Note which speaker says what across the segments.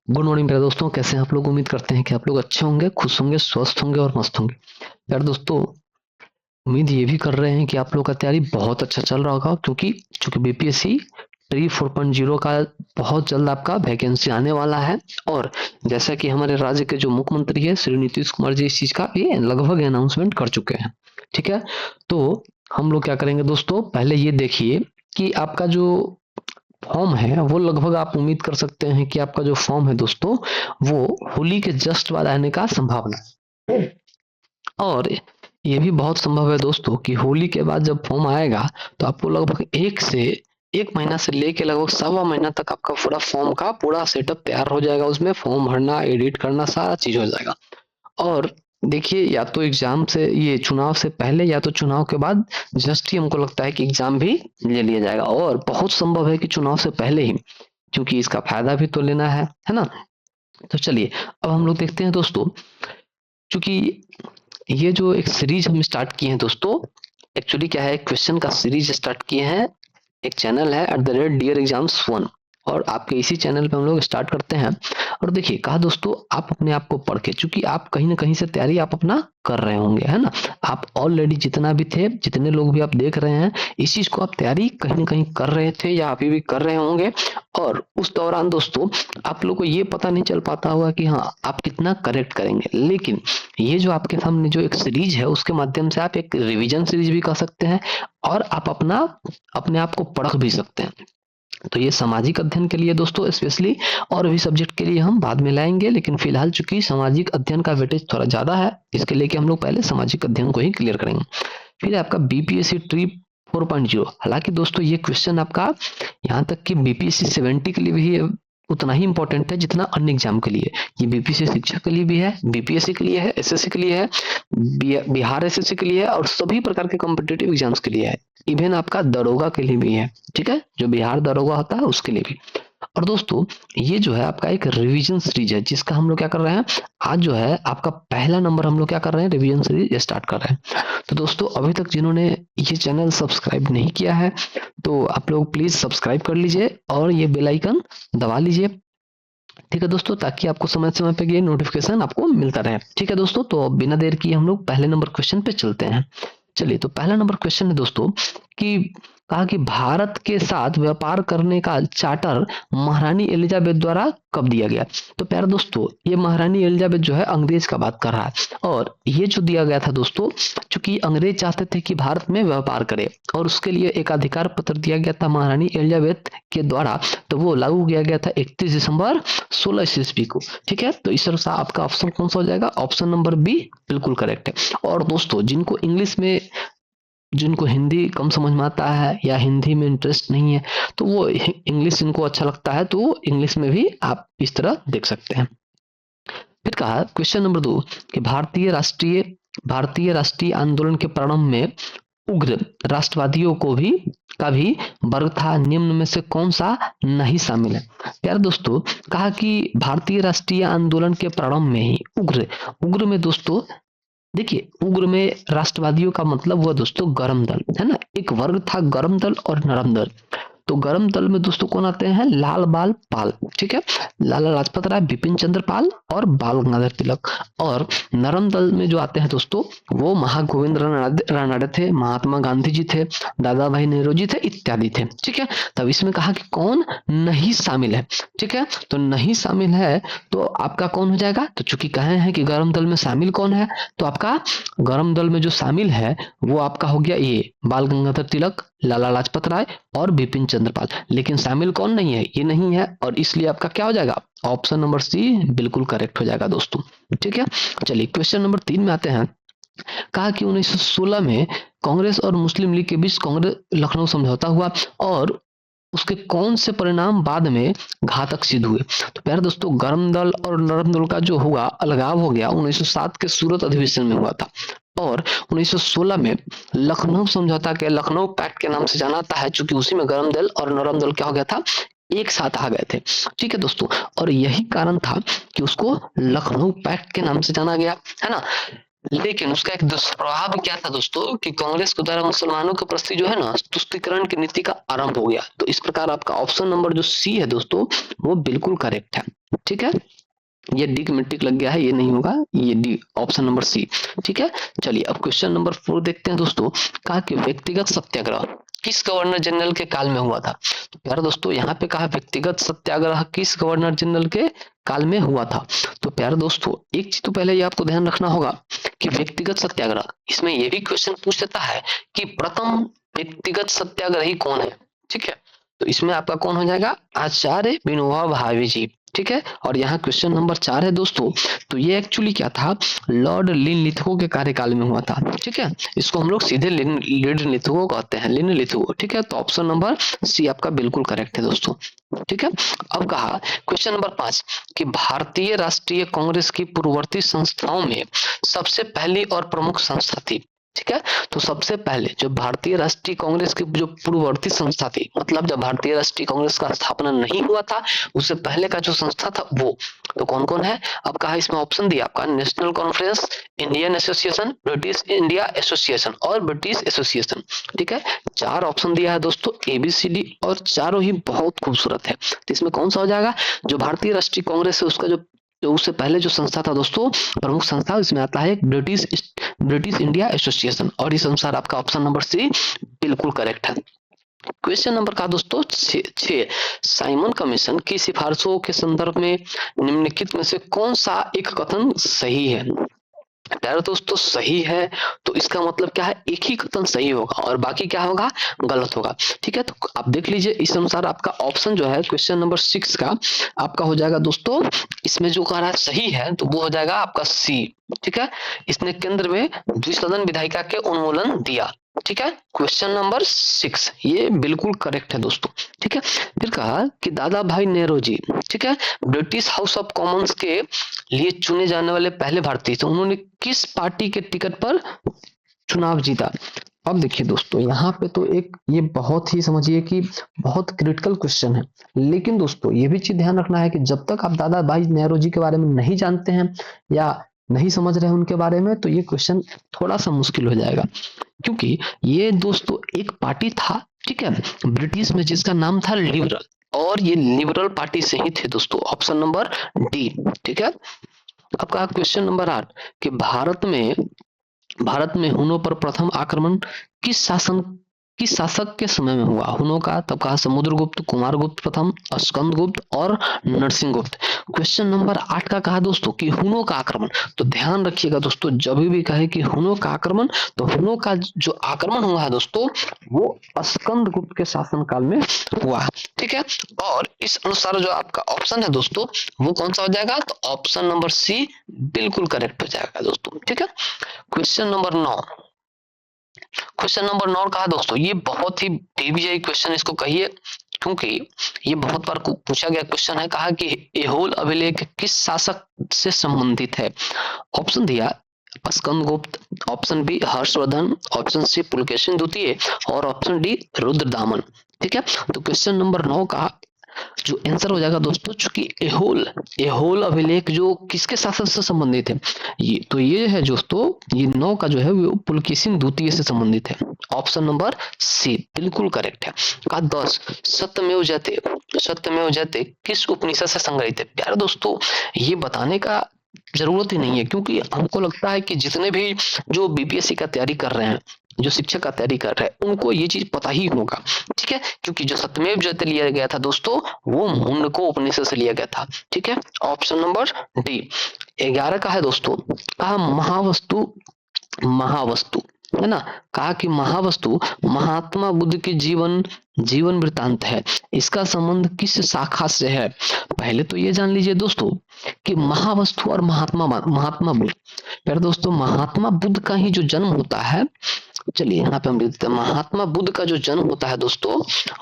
Speaker 1: Good morning मेरे दोस्तों, कैसे हैं आप लोग। उम्मीद करते हैं कि आप लोग अच्छे होंगे, खुश होंगे, स्वस्थ होंगे और मस्त होंगे। यार दोस्तों, उम्मीद ये भी कर रहे हैं कि आप लोग का तैयारी बहुत अच्छा चल रहा होगा, क्योंकि चूंकि बीपीएससी ट्री 4.0 का बहुत जल्द आपका वैकेंसी आने वाला है। और जैसा कि हमारे राज्य के जो मुख्यमंत्री है श्री नीतीश कुमार जी इस चीज का भी लगभग अनाउंसमेंट कर चुके हैं। ठीक है, तो हम लोग क्या करेंगे दोस्तों, पहले ये देखिए कि आपका जो फॉर्म है वो लगभग आप उम्मीद कर सकते हैं कि आपका जो फॉर्म है दोस्तों, वो होली के जस्ट बाद आने का संभावना है। और ये भी बहुत संभव है दोस्तों कि होली के बाद जब फॉर्म आएगा तो आपको लगभग 1 महीना से लेके लगभग 1.25 महीना तक आपका पूरा फॉर्म का पूरा सेटअप तैयार हो जाएगा। उसमें फॉर्म भरना, एडिट करना, सारा चीज हो जाएगा। और देखिए, या तो एग्जाम से, ये चुनाव से पहले या तो चुनाव के बाद जस्ट ही हमको लगता है कि एग्जाम भी ले लिया जाएगा। और बहुत संभव है कि चुनाव से पहले ही, क्योंकि इसका फायदा भी तो लेना है ना। तो चलिए, अब हम लोग देखते हैं दोस्तों, क्योंकि ये जो एक सीरीज हम स्टार्ट किए हैं दोस्तों, एक्चुअली क्या है, क्वेश्चन का सीरीज स्टार्ट किए हैं। एक चैनल है @डियर एग्जाम्स 1, और आपके इसी चैनल पे हम लोग स्टार्ट करते हैं। और देखिए, कहा दोस्तों, आप अपने आप को पढ़ के, चूंकि आप कहीं ना कहीं से तैयारी आप अपना कर रहे होंगे, है ना। आप ऑलरेडी जितना भी थे, जितने लोग भी आप देख रहे हैं, इस चीज को आप तैयारी कहीं ना कहीं कर रहे थे या अभी भी कर रहे होंगे। और उस दौरान दोस्तों, आप लोग को ये पता नहीं चल पाता होगा कि हाँ आप कितना करेक्ट करेंगे। लेकिन ये जो आपके सामने जो एक सीरीज है, उसके माध्यम से आप एक रिवीजन सीरीज भी कर सकते हैं, और आप अपने आप को परख भी सकते हैं। तो ये सामाजिक अध्ययन के लिए दोस्तों स्पेशली, और भी सब्जेक्ट के लिए हम बाद में लाएंगे, लेकिन फिलहाल चूंकि सामाजिक अध्ययन का वेटेज थोड़ा ज्यादा है, इसके लेके हम लोग पहले सामाजिक अध्ययन को ही क्लियर करेंगे। फिर आपका बीपीएससी ट्री 4.0। हालांकि दोस्तों, ये क्वेश्चन आपका यहाँ तक कि बीपीएससी 70 के लिए भी उतना ही इंपॉर्टेंट है जितना अन्य एग्जाम के लिए। ये बीपीएससी शिक्षक के लिए भी है, बीपीएससी के लिए है, एसएससी के लिए है, बिहार एसएससी के लिए है, और सभी प्रकार के कॉम्पिटेटिव एग्जाम्स के लिए है। इवन आपका दरोगा के लिए भी है। ठीक है, जो बिहार दरोगा होता है उसके लिए भी। और दोस्तों, ये जो है आपका एक रिवीजन सीरीज है, जिसका हम लोग क्या कर रहे हैं, आज जो है आपका पहला नंबर हम लोग क्या कर रहे हैं, रिवीजन सीरीज स्टार्ट कर रहे हैं। तो दोस्तों, अभी तक जिन्होंने ये चैनल सब्सक्राइब नहीं किया है, तो आप लोग प्लीज सब्सक्राइब कर लीजिए और ये बेल आइकन दबा लीजिए। ठीक है दोस्तों, ताकि आपको समय समय पे ये नोटिफिकेशन आपको मिलता रहे। ठीक है दोस्तों, तो बिना देर किए हम लोग पहले नंबर क्वेश्चन पे चलते हैं। चलिए, तो पहला नंबर क्वेश्चन है दोस्तों कि कहा कि भारत के साथ व्यापार करने का चार्टर महारानी एलिजाबेथ द्वारा कब दिया गया। तो प्यारे दोस्तों, ये महारानी एलिजाबेथ जो है अंग्रेज का बात कर रहा है, और ये जो दिया गया था दोस्तों, चूंकि अंग्रेज चाहते थे कि भारत में व्यापार करे, और उसके लिए एक अधिकार पत्र दिया गया था महारानी एलिजाबेथ के द्वारा। तो वो लागू किया गया था 31 दिसंबर 16 ईस्वी को। ठीक है, तो इस तरह से आपका ऑप्शन कौन सा हो जाएगा, ऑप्शन नंबर बी बिल्कुल करेक्ट है। और दोस्तों, जिनको हिंदी कम समझ में आता है या हिंदी में इंटरेस्ट नहीं है, तो वो इंग्लिश इनको अच्छा लगता है, तो इंग्लिश में भी आप इस तरह देख सकते हैं। फिर कहा क्वेश्चन नंबर 2 कि भारतीय राष्ट्रीय आंदोलन के प्रारंभ में उग्र राष्ट्रवादियों का भी वर्ग था, निम्न में से कौन सा नहीं शामिल है। यार दोस्तों, कहा कि भारतीय राष्ट्रीय आंदोलन के प्रारंभ में ही उग्र में दोस्तों, देखिए, उग्र में राष्ट्रवादियों का मतलब हुआ दोस्तों गरम दल, है ना। एक वर्ग था गरम दल और नरम दल। तो गरम दल में दोस्तों कौन आते हैं, लाल बाल पाल। ठीक है, लाला लाजपत राय, बिपिन चंद्र पाल और बाल गंगाधर तिलक। और नरम दल में जो आते हैं दोस्तों, वो महागोविंद रानडे थे, महात्मा गांधी जी थे, दादा भाई नेहरू जी थे, इत्यादि थे। ठीक है, तब इसमें कहा कि कौन नहीं शामिल है। ठीक है, तो नहीं शामिल है, तो आपका कौन हो जाएगा। तो चूंकि कहे हैं कि गरम दल में शामिल कौन है, तो आपका गरम दल में जो शामिल है वो आपका हो गया ये बाल गंगाधर तिलक, लाला लाजपत राय और बिपिन चंद्र पाल। लेकिन शामिल कौन नहीं है, ये नहीं है, और इसलिए आपका क्या हो जाएगा, ऑप्शन नंबर सी बिल्कुल करेक्ट हो जाएगा दोस्तों। ठीक है, चलिए क्वेश्चन नंबर 3 में आते हैं। कहा कि 1916 में कांग्रेस और मुस्लिम लीग के बीच कांग्रेस लखनऊ समझौता हुआ, और उसके कौन से परिणाम बाद में घातक सिद्ध हुए। तो प्यारे दोस्तों, गर्म दल और नरम दल का जो हुआ अलगाव हो गया 1907 के सूरत अधिवेशन में हुआ था। और 1916 में लखनऊ समझौता के, लखनऊ पैक्ट के नाम से जाना जाता है, चूंकि उसी में गर्म दल और नरम दल क्या हो गया था, एक साथ आ गए थे। ठीक है दोस्तों, और यही कारण था कि उसको लखनऊ पैक्ट के नाम से जाना गया, है ना। लेकिन उसका एक दुष्प्रभाव क्या था दोस्तों, कि कांग्रेस के द्वारा मुसलमानों के प्रति जो है ना तुष्टीकरण की नीति का आरंभ हो गया। तो इस प्रकार आपका ऑप्शन नंबर जो सी है दोस्तों, वो बिल्कुल करेक्ट है। ठीक है, ये डी की मिट्टी लग गया है, ये नहीं होगा, ये डी ऑप्शन नंबर सी। ठीक है, चलिए अब क्वेश्चन नंबर 4 देखते हैं दोस्तों। कहा कि व्यक्तिगत सत्याग्रह किस गवर्नर जनरल के काल में हुआ था? तो प्यारे दोस्तों यहाँ पे कहा व्यक्तिगत सत्याग्रह किस गवर्नर जनरल के काल में हुआ था। तो प्यारे दोस्तों एक चीज तो पहले ये आपको ध्यान रखना होगा कि व्यक्तिगत सत्याग्रह, इसमें ये भी क्वेश्चन पूछ लेता है कि प्रथम व्यक्तिगत सत्याग्रही कौन है। ठीक है, तो इसमें आपका कौन हो जाएगा? आचार्य विनोबा भावे जी। ठीक है, और यहाँ क्वेश्चन नंबर 4 है दोस्तों। तो ये एक्चुअली क्या था? लॉर्ड लिनलिथगो के कार्यकाल में हुआ था। ठीक है, इसको हम लोग सीधे लिनलिथगो कहते हैं, लिनलिथगो। ठीक है, तो ऑप्शन नंबर सी आपका बिल्कुल करेक्ट है दोस्तों। ठीक है, अब कहा क्वेश्चन नंबर 5 कि भारतीय राष्ट्रीय कांग्रेस की पूर्ववर्ती संस्थाओं में सबसे पहली और प्रमुख संस्था थी। ठीक है, तो सबसे पहले जो भारतीय राष्ट्रीय कांग्रेस की जो पूर्ववर्ती संस्था थी, मतलब जब भारतीय राष्ट्रीय कांग्रेस का स्थापना नहीं हुआ था उससे पहले का जो संस्था था वो, तो कौन कौन है? अब कहा इसमें ऑप्शन दिया आपका national conference, Indian association, British India association और ब्रिटिश एसोसिएशन। ठीक है, 4 ऑप्शन दिया है दोस्तों, ABCD, और चारों ही बहुत खूबसूरत है। तो इसमें कौन सा हो जाएगा? जो भारतीय राष्ट्रीय कांग्रेस है उसका जो उससे पहले जो संस्था था दोस्तों, प्रमुख संस्था, इसमें आता है ब्रिटिश इंडिया एसोसिएशन, और इस अनुसार आपका ऑप्शन नंबर सी बिल्कुल करेक्ट है। क्वेश्चन नंबर का दोस्तों 6 साइमन कमीशन की सिफारिशों के संदर्भ में निम्नलिखित में से कौन सा एक कथन सही है? प्यारे दोस्तों सही है, तो इसका मतलब क्या है? एक ही कथन सही होगा और बाकी क्या होगा? गलत होगा। ठीक है, तो आप देख लीजिए इस अनुसार आपका ऑप्शन जो है क्वेश्चन नंबर 6 का आपका हो जाएगा दोस्तों, इसमें जो कह रहा है सही है तो वो हो जाएगा आपका सी। ठीक है, इसने केंद्र में द्विसदन विधायिका के उन्मूलन दिया। ठीक है, क्वेश्चन नंबर 6 ये बिल्कुल करेक्ट है दोस्तों। ठीक है, फिर कहा कि दादा भाई नेहरू जी, ठीक है, ब्रिटिश हाउस ऑफ कॉमन्स के लिए चुने जाने वाले पहले भारतीय थे। उन्होंने किस पार्टी के टिकट पर चुनाव जीता? अब देखिए दोस्तों यहाँ पे तो एक ये बहुत ही समझिए कि बहुत क्रिटिकल क्वेश्चन है, लेकिन दोस्तों ये भी चीज ध्यान रखना है कि जब तक आप दादा भाई नेहरू जी के बारे में नहीं जानते हैं या नहीं समझ रहे हैं उनके बारे में, तो ये क्वेश्चन थोड़ा सा मुश्किल हो जाएगा, क्योंकि ये दोस्तों एक पार्टी था, ठीक है, ब्रिटिश में, जिसका नाम था लिबरल, और ये लिबरल पार्टी से ही थे दोस्तों, ऑप्शन नंबर डी। ठीक है, आपका क्वेश्चन नंबर 8 कि भारत में हुनों पर प्रथम आक्रमण किस शासक के समय में हुआ? हुनों का तब कहा समुद्रगुप्त, कुमारगुप्त प्रथम, स्कंदगुप्त और नरसिंहगुप्त। क्वेश्चन नंबर 8 का कहा दोस्तों कि हुनों का आक्रमण, तो ध्यान रखिएगा दोस्तों जब भी कहे कि हुनों का आक्रमण, तो हुनों का जो आक्रमण हुआ है दोस्तों वो स्कंदगुप्त के शासनकाल में हुआ है। ठीक है, और इस अनुसार जो आपका ऑप्शन है दोस्तों वो कौन सा हो जाएगा? तो ऑप्शन नंबर सी बिल्कुल करेक्ट हो जाएगा दोस्तों। ठीक है, क्वेश्चन नंबर 9, क्वेश्चन नंबर 9 कहा दोस्तों ये बहुत ही डीबीआई क्वेश्चन इसको कहिए, क्योंकि ये बहुत बार पूछा गया क्वेश्चन है। कहा कि एहोल अभिलेख किस शासक से संबंधित है? ऑप्शन दिया Skandagupta, option B Harshavardhana, option C Pulakeshin द्वितीय और ऑप्शन डी रुद्रदामन। ठीक है, तो क्वेश्चन नंबर 9 का जो आंसर हो जाएगा दोस्तों, चूंकि एहोल अभिलेख जो किसके शासन से संबंधित है, ये तो ये है दोस्तों, ये 9 का जो है वो पुलकेशिन द्वितीय से संबंधित है, ऑप्शन नंबर सी बिल्कुल करेक्ट है। कहा 10 सत्यमेव जयते किस उपनिषद से संग्रहित है? प्यारे दोस्तों ये बताने का जरूरत ही नहीं है, क्योंकि हमको लगता है कि जितने भी जो बीपीएससी का तैयारी कर रहे हैं, जो शिक्षक का तैयारी कर रहे हैं, उनको ये चीज पता ही होगा। ठीक है, क्योंकि जो सत्यमेव जयते लिया गया था दोस्तों वो मुंडको उपनिषद से लिया गया था। ठीक है, ऑप्शन नंबर डी। 11 का है दोस्तों, कहा महावस्तु है ना, कहा कि महावस्तु महात्मा बुद्ध के जीवन वृत्तांत है, इसका संबंध किस शाखा से है? पहले तो ये जान लीजिए दोस्तों कि महावस्तु और महात्मा बुद्ध, फिर दोस्तों महात्मा बुद्ध का ही जो जन्म होता है, चलिए यहाँ पे हम लिख देते हैं, महात्मा बुद्ध का जो जन्म होता है दोस्तों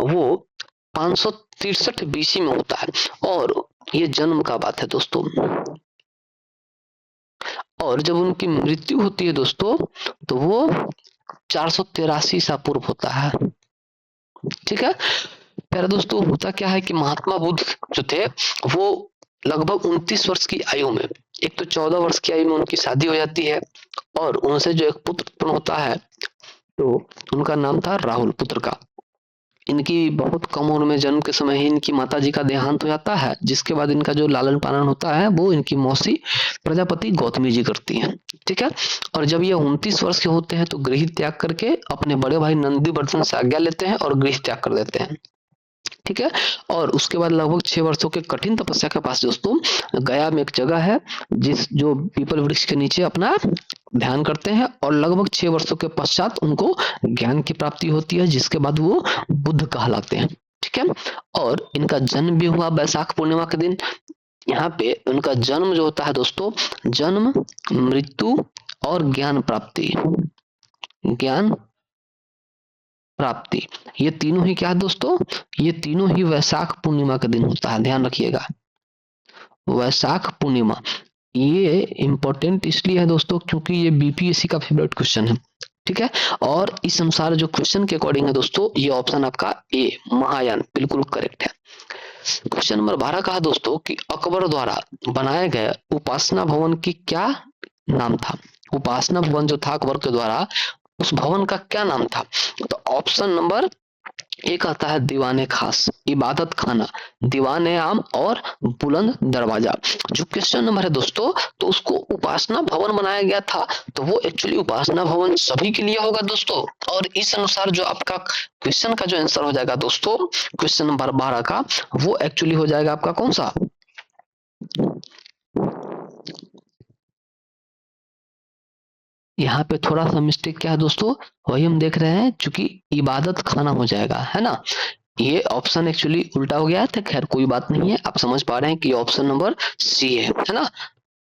Speaker 1: वो 563 BC में होता है, और ये जन्म का बात है दोस्तों, और जब उनकी मृत्यु होती है दोस्तों तो वो 483 ईसा पूर्व होता है। ठीक है, प्यारे दोस्तों होता क्या है कि महात्मा बुद्ध जो थे वो लगभग 29 वर्ष की आयु में, एक तो 14 वर्ष की आयु में उनकी शादी हो जाती है, और उनसे जो एक पुत्र उत्पन्न होता है तो उनका नाम था राहुल, पुत्र का। इनकी बहुत कम उम्र में जन्म के समय ही इनकी माताजी का देहांत हो जाता है, जिसके बाद इनका जो लालन पालन होता है वो इनकी मौसी प्रजापति गौतमी जी करती हैं। ठीक है। और जब ये 29 वर्ष के होते हैं तो गृह त्याग करके अपने बड़े भाई नंदीवर्धन से आज्ञा लेते हैं और गृह त्याग कर देते हैं। ठीक है। और उसके बाद लगभग 6 वर्षों के कठिन तपस्या के पास दोस्तों गया में एक जगह है, जिस जो पीपल वृक्ष के नीचे अपना ध्यान करते हैं, और लगभग 6 वर्षों के पश्चात उनको ज्ञान की प्राप्ति होती है, जिसके बाद वो बुद्ध कहलाते हैं। ठीक है। और इनका जन्म भी हुआ बैसाख पूर्णिमा के दिन। यहाँ पे उनका जन्म जो होता है दोस्तों, जन्म, मृत्यु और ज्ञान प्राप्ति, ज्ञान प्राप्ति, ये तीनों ही क्या है दोस्तों, ये तीनों ही वैशाख पूर्णिमा के दिन होता है, ध्यान रखिएगा। वैशाख पूर्णिमा ये इंपॉर्टेंट इसलिए है दोस्तों क्योंकि ये बीपीएससी का फेवरेट क्वेश्चन है। ठीक है। और इस अनुसार जो क्वेश्चन के अकॉर्डिंग है दोस्तों, ये ऑप्शन आपका ए महायान बिल्कुल करेक्ट है। क्वेश्चन नंबर 12 कहा दोस्तों कि अकबर द्वारा बनाए गए उपासना भवन की क्या नाम था। उपासना भवन जो था अकबर के द्वारा, उस भवन का क्या नाम था। तो ऑप्शन नंबर एक आता है दीवाने खास, इबादत खाना, दीवाने आम और बुलंद दरवाजा। जो क्वेश्चन नंबर है दोस्तों, तो उसको उपासना भवन बनाया गया था, तो वो एक्चुअली उपासना भवन सभी के लिए होगा दोस्तों। और इस अनुसार जो आपका क्वेश्चन का जो आंसर हो जाएगा दोस्तों, क्वेश्चन नंबर 12 का, वो एक्चुअली हो जाएगा आपका कौन सा, यहाँ पे थोड़ा सा मिस्टेक क्या है दोस्तों, वही हम देख रहे हैं, चूंकि इबादत खाना हो जाएगा, है ना। ये ऑप्शन एक्चुअली उल्टा हो गया था, खैर कोई बात नहीं है, आप समझ पा रहे हैं कि ऑप्शन नंबर सी है ना।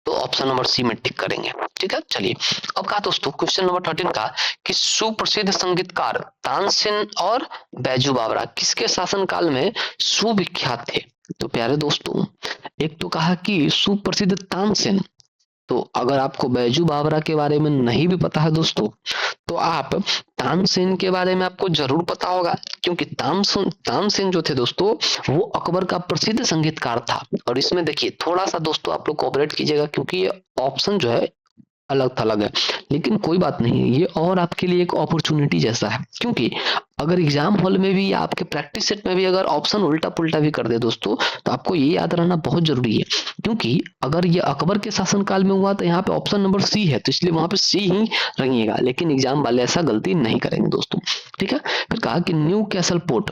Speaker 1: तो ऑप्शन नंबर सी में टिक करेंगे। ठीक है। चलिए अब कहा दोस्तों क्वेश्चन नंबर 13 का कि सुप्रसिद्ध संगीतकार तानसेन और बैजू बावरा किसके शासनकाल में सुविख्यात थे। तो प्यारे दोस्तों, एक तो कहा कि सुप्रसिद्ध तानसेन, तो अगर आपको बैजू बावरा के बारे में नहीं भी पता है दोस्तों, तो आप तानसेन के बारे में आपको जरूर पता होगा, क्योंकि तानसेन जो थे दोस्तों, वो अकबर का प्रसिद्ध संगीतकार था। और इसमें देखिए थोड़ा सा दोस्तों आप लोग कोऑपरेट कीजिएगा, क्योंकि ये ऑप्शन जो है अलग थलग है, लेकिन कोई बात नहीं है, ये और आपके लिए एक अपॉर्चुनिटी जैसा है। क्योंकि अगर एग्जाम हॉल में भी या आपके प्रैक्टिस सेट में भी अगर ऑप्शन उल्टा पुल्टा भी कर दे दोस्तों, तो आपको ये याद रहना बहुत जरूरी है, क्योंकि अगर ये अकबर के शासनकाल में हुआ तो यहाँ पे ऑप्शन नंबर सी है, तो इसलिए वहां पे सी ही रहिएगा, लेकिन एग्जाम वाले ऐसा गलती नहीं करेंगे दोस्तों। ठीक है। फिर कहा कि न्यू कैसल पोर्ट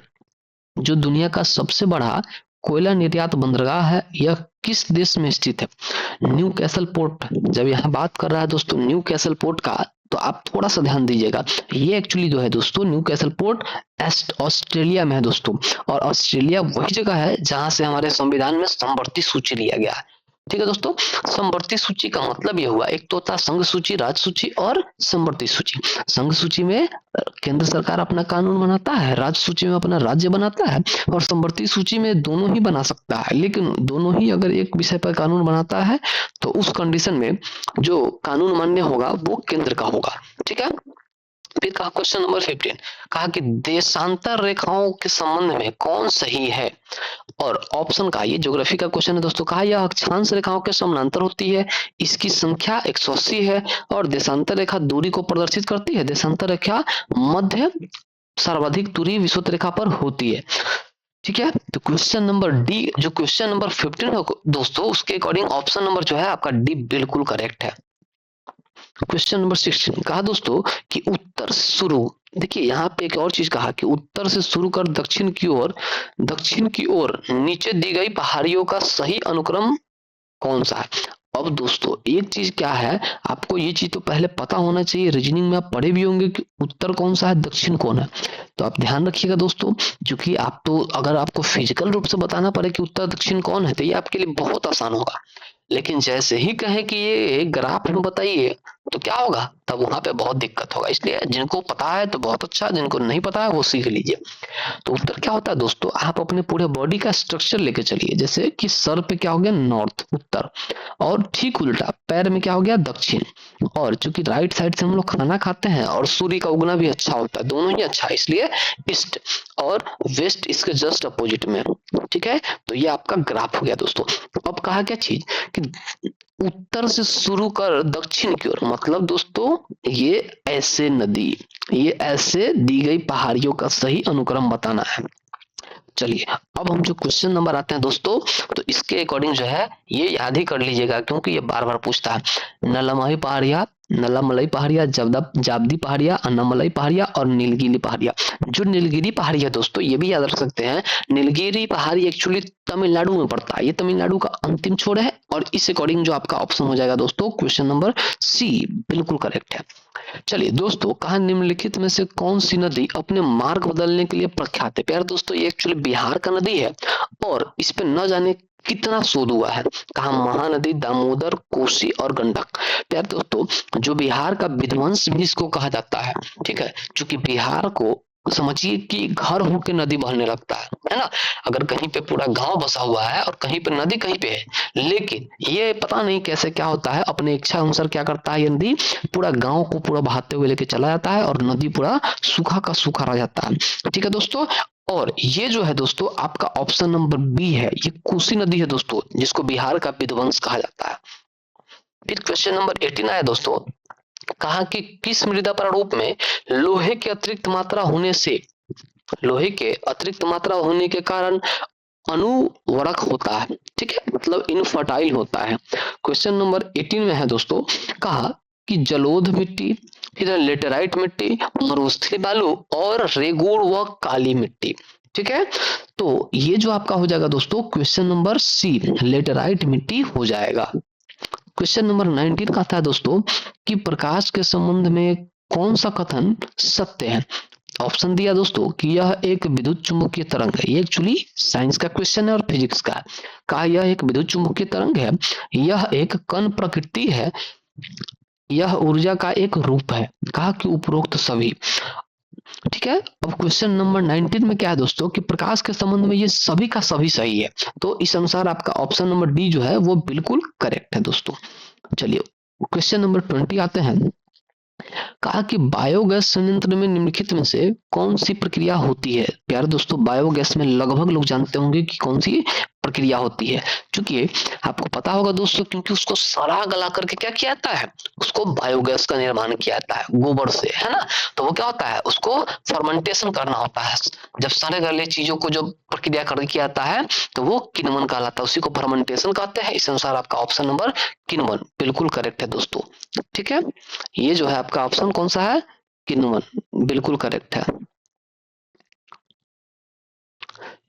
Speaker 1: जो दुनिया का सबसे बड़ा कोयला निर्यात बंदरगाह है, यह किस देश में स्थित है। न्यू कैसल पोर्ट जब यहाँ बात कर रहा है दोस्तों न्यू कैसल पोर्ट का, तो आप थोड़ा सा ध्यान दीजिएगा, ये एक्चुअली जो है दोस्तों न्यू कैसल पोर्ट ऑस्ट्रेलिया में है दोस्तों। और ऑस्ट्रेलिया वही जगह है जहां से हमारे संविधान में समवर्ती सूची लिया गया है। ठीक है दोस्तों। समवर्ती सूची का मतलब ये हुआ, एक तो होता है संघ सूची, राज्य सूची और समवर्ती सूची। संघ सूची में केंद्र सरकार अपना कानून बनाता है, राज्य सूची में अपना राज्य बनाता है, और समवर्ती सूची में दोनों ही बना सकता है, लेकिन दोनों ही अगर एक विषय पर कानून बनाता है तो उस कंडीशन में जो कानून मान्य होगा वो केंद्र का होगा। ठीक है। फिर कहा क्वेश्चन नंबर 15, कहा कि देशांतर रेखाओं के संबंध में कौन सही है। और ऑप्शन का, ये ज्योग्राफी का क्वेश्चन है दोस्तों, कहा यह अक्षांश रेखाओं के समानांतर होती है, इसकी संख्या 180 है, और देशांतर रेखा दूरी को प्रदर्शित करती है, देशांतर रेखा मध्य सर्वाधिक दूरी विषुवत रेखा पर होती है। ठीक है। तो क्वेश्चन नंबर डी, जो क्वेश्चन नंबर 15 है दोस्तों, उसके अकॉर्डिंग ऑप्शन नंबर जो है आपका डी बिल्कुल करेक्ट है। क्वेश्चन नंबर 16 कहा दोस्तों कि उत्तर से शुरू, देखिए यहाँ पे एक और चीज कहा कि उत्तर से शुरू कर दक्षिण की ओर नीचे दी गई पहाड़ियों का सही अनुक्रम कौन सा है। अब दोस्तों एक चीज क्या है, आपको ये चीज तो पहले पता होना चाहिए, रीजनिंग में आप पढ़े भी होंगे कि उत्तर कौन सा है दक्षिण कौन है। तो आप ध्यान रखिएगा दोस्तों, क्योंकि आप तो अगर आपको फिजिकल रूप से बताना पड़े कि उत्तर दक्षिण कौन है, तो ये आपके लिए बहुत आसान होगा, लेकिन जैसे ही कहे कि ये ग्राफ में बताइए तो क्या होगा, तब वहां पे बहुत दिक्कत होगा। इसलिए जिनको पता है तो बहुत अच्छा, जिनको नहीं पता है वो सीख लीजिए। तो उत्तर क्या होता है दोस्तों, आप अपने पूरे बॉडी का स्ट्रक्चर लेके चलिए, जैसे कि सर पे क्या हो गया नॉर्थ उत्तर, और ठीक उल्टा पैर में क्या हो गया दक्षिण। और चूंकि राइट साइड से हम लोग खाना खाते हैं और सूर्य का उगना भी अच्छा होता है, दोनों ही अच्छा है, इसलिए ईस्ट और वेस्ट इसके जस्ट अपोजिट में। ठीक है। तो ये आपका ग्राफ हो गया दोस्तों। अब कहा क्या चीज कि उत्तर से शुरू कर दक्षिण की ओर, मतलब दोस्तों ये ऐसे नदी, ये ऐसे दी गई पहाड़ियों का सही अनुक्रम बताना है। चलिए अब हम जो क्वेश्चन नंबर आते हैं दोस्तों, तो इसके अकॉर्डिंग जो है ये याद ही कर लीजिएगा, क्योंकि ये बार बार पूछता है। नलमई पहाड़िया, नलामलई पहाड़िया, जाबदी पहाड़िया, अन्नामलई पहाड़िया और नीलगिरी पहाड़िया। जो नीलगिरी पहाड़ी है दोस्तों, ये भी याद रख सकते हैं, नीलगिरी पहाड़ी एक्चुअली तमिलनाडु में पड़ता है। ये तमिलनाडु का अंतिम छोर है और इस अकॉर्डिंग जो आपका ऑप्शन हो जाएगा दोस्तों क्वेश्चन नंबर सी बिल्कुल करेक्ट है। चलिए दोस्तों, कहा निम्नलिखित में से कौन सी नदी अपने मार्ग बदलने के लिए प्रख्यात है। प्यारे दोस्तों, ये एक्चुअली बिहार का नदी है और इस पे न जाने कितना शोध हुआ है। कहा महानदी, दामोदर, कोसी और गंडक। प्यारे दोस्तों, जो बिहार का विध्वंस भी इसको कहा जाता है, ठीक है, क्योंकि बिहार को समझिए कि घर होके नदी बहने लगता है ना। अगर कहीं पे पूरा गांव बसा हुआ है और कहीं पे नदी कहीं पे है, लेकिन ये पता नहीं कैसे क्या होता है, अपने इच्छा अनुसार क्या करता है ये नदी, पूरा गांव को पूरा बहाते हुए लेके चला जाता है और नदी पूरा सूखा का सूखा रह जाता है। ठीक है दोस्तों, और ये जो है दोस्तों आपका ऑप्शन नंबर बी है, ये कोसी नदी है दोस्तों, जिसको बिहार का विध्वंस कहा जाता है। फिर क्वेश्चन नंबर 18 आया दोस्तों, कहा कि किस मृदा प्रारूप में लोहे के अतिरिक्त मात्रा होने से, लोहे के अतिरिक्त मात्रा होने के कारण अनुवर्क होता है। ठीक है, मतलब इनफर्टाइल होता है। क्वेश्चन नंबर 18 में है दोस्तों, कहा कि जलोढ़ मिट्टी, फिर लेटेराइट मिट्टी, मरुस्थलीय बालू और रेगूर व काली मिट्टी। ठीक है, तो ये जो आपका हो जाएगा दोस्तों क्वेश्चन नंबर सी, लेटेराइट मिट्टी हो जाएगा। क्वेश्चन नंबर 19 का था दोस्तों कि प्रकाश के संबंध में कौन सा कथन सत्य है। ऑप्शन दिया दोस्तों कि यह एक विद्युत चुंबकीय तरंग है। ये एक्चुअली साइंस का क्वेश्चन है और फिजिक्स का। कहा यह एक विद्युत चुंबकीय तरंग है, यह एक कण प्रकृति है, यह ऊर्जा का एक रूप है। कहा कि उपरोक्त सभी। ठीक है, अब क्वेश्चन नंबर 19 में क्या है दोस्तों कि प्रकाश के संबंध में ये सभी का सभी सही है, तो इस अनुसार आपका ऑप्शन नंबर डी जो है वो बिल्कुल करेक्ट है दोस्तों। चलिए क्वेश्चन नंबर 20 आते हैं। कहा कि बायोगैस संयंत्र में निम्नलिखित में से कौन सी प्रक्रिया होती है। प्यारे दोस्तों, बायोगैस में लगभग लोग जानते होंगे कि कौन सी प्रक्रिया होती है, क्योंकि आपको पता होगा दोस्तों, क्योंकि उसको सड़ा गला करके क्या किया जाता है, उसको बायोगैस का निर्माण किया जाता है गोबर से, है ना। तो वो क्या होता है, उसको फर्मेंटेशन करना होता है। जब सड़े गले चीजों को जो प्रक्रिया कर किया जाता है तो वो किण्वन कहलाता है, उसी को फर्मेंटेशन कहते हैं। इस अनुसार आपका ऑप्शन नंबर किण्वन बिल्कुल करेक्ट है दोस्तों। ठीक है, ये जो है आपका ऑप्शन कौन सा है, किण्वन, बिल्कुल करेक्ट है।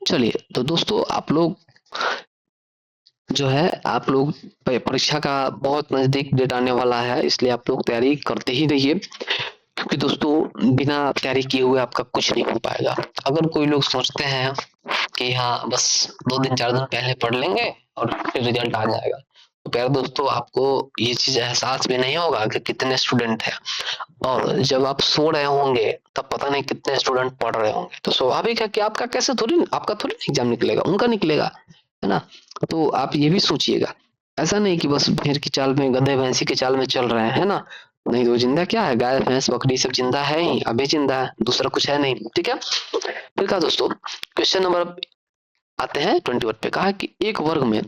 Speaker 1: चलिए तो दोस्तों, आप लोग जो है, आप लोग परीक्षा का बहुत नजदीक डेट आने वाला है, इसलिए आप लोग तैयारी करते ही रहिए, क्योंकि दोस्तों बिना तैयारी किए हुए आपका कुछ नहीं हो पाएगा। अगर कोई लोग सोचते हैं कि हाँ बस 2 दिन 4 दिन पहले पढ़ लेंगे और फिर रिजल्ट आ जाएगा, तो प्यारे दोस्तों आपको ये चीज एहसास भी नहीं होगा कि कितने स्टूडेंट हैं, और जब आप सो रहे होंगे तब पता नहीं कितने स्टूडेंट पढ़ रहे होंगे। तो स्वाभाविक है कि आपका थोड़ी एग्जाम निकलेगा, उनका निकलेगा, है ना। तो आप ये भी सोचिएगा, ऐसा नहीं कि बस भेड़ की चाल में, गधे भैंसी की चाल में चल रहे हैं, है ना। नहीं तो जिंदा क्या है, गाय भैंस बकरी सब जिंदा है ही, अभी जिंदा है, दूसरा कुछ है नहीं। ठीक है, फिर कहा दोस्तों क्वेश्चन नंबर आते हैं 21 पे। कहा कि एक वर्ग में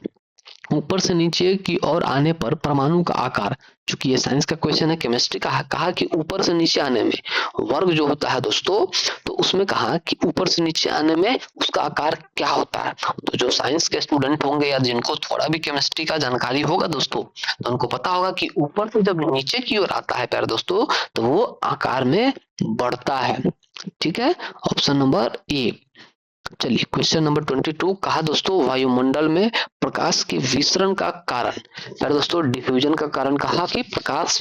Speaker 1: ऊपर से नीचे की ओर आने पर परमाणु का आकार, चूंकि ये साइंस का क्वेश्चन है, केमिस्ट्री का है, कहा कि ऊपर से नीचे आने में वर्ग जो होता है दोस्तों, तो उसमें कहा कि ऊपर से नीचे आने में उसका आकार क्या होता है। तो जो साइंस के स्टूडेंट होंगे या जिनको थोड़ा भी केमिस्ट्री का जानकारी होगा दोस्तों, तो उनको पता होगा कि ऊपर से जब नीचे की ओर आता है प्यारे दोस्तों, तो वो आकार में बढ़ता है। ठीक है, ऑप्शन नंबर ए। चलिए क्वेश्चन नंबर 22, कहा दोस्तों वायुमंडल में प्रकाश के विसरण का कारण, यार दोस्तों डिफ्यूजन का कारण, कहा कि प्रकाश